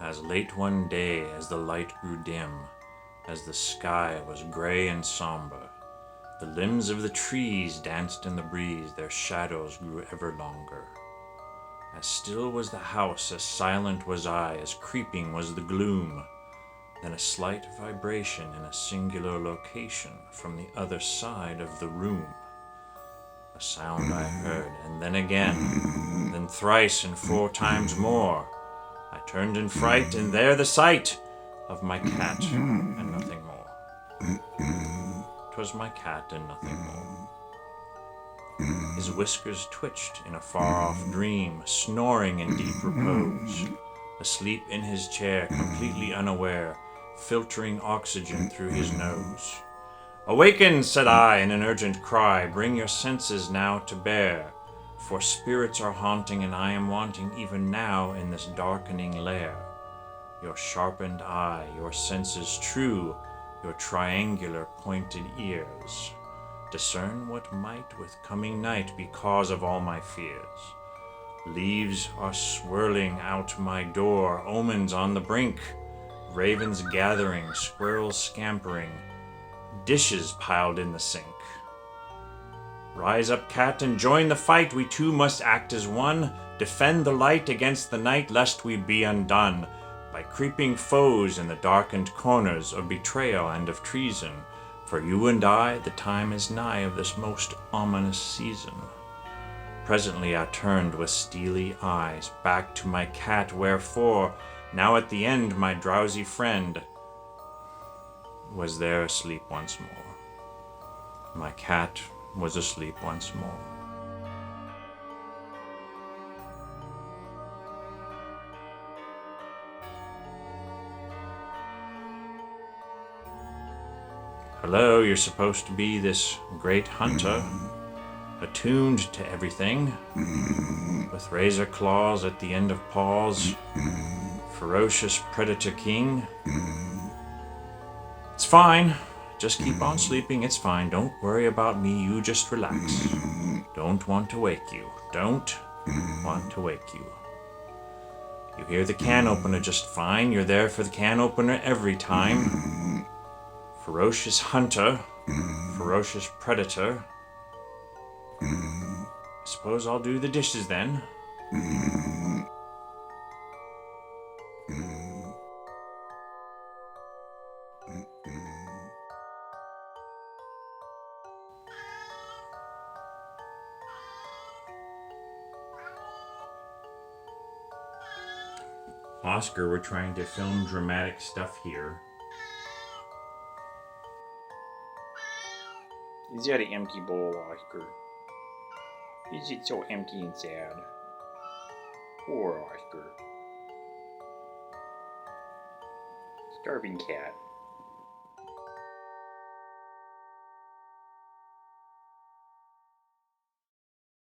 As late one day, as the light grew dim, as the sky was gray and somber, the limbs of the trees danced in the breeze, their shadows grew ever longer. As still was the house, as silent was I, as creeping was the gloom. Then a slight vibration in a singular location from the other side of the room. A sound I heard, and then again, then thrice and 4 times more. I turned in fright, and there the sight of my cat, and nothing more. 'Twas my cat, and nothing more. His whiskers twitched in a far-off dream, snoring in deep repose, asleep in his chair, completely unaware, filtering oxygen through his nose. "Awaken," said I in an urgent cry, "bring your senses now to bear, for spirits are haunting, and I am wanting even now in this darkening lair. Your sharpened eye, your senses true, your triangular pointed ears. Discern what might with coming night be cause of all my fears. Leaves are swirling out my door, omens on the brink, ravens gathering, squirrels scampering, dishes piled in the sink. Rise up, cat, and join the fight. We two must act as one, defend the light against the night, lest we be undone by creeping foes in the darkened corners of betrayal and of treason. For you and I, the time is nigh of this most ominous season." Presently I turned with steely eyes back to my cat, wherefore, now at the end, my drowsy friend was there asleep once more. My cat was asleep once more. Hello, you're supposed to be this great hunter, attuned to everything, with razor claws at the end of paws, ferocious predator king. It's fine. Just keep on sleeping. It's fine. Don't worry about me. You just relax. Don't want to wake you. Don't want to wake you. You hear the can opener just fine. You're there for the can opener every time. Ferocious hunter. Ferocious predator. I suppose I'll do the dishes then. Oscar, we're trying to film dramatic stuff here. Is that an empty bowl, Oscar? Is it so empty and sad? Poor Oscar. Starving cat.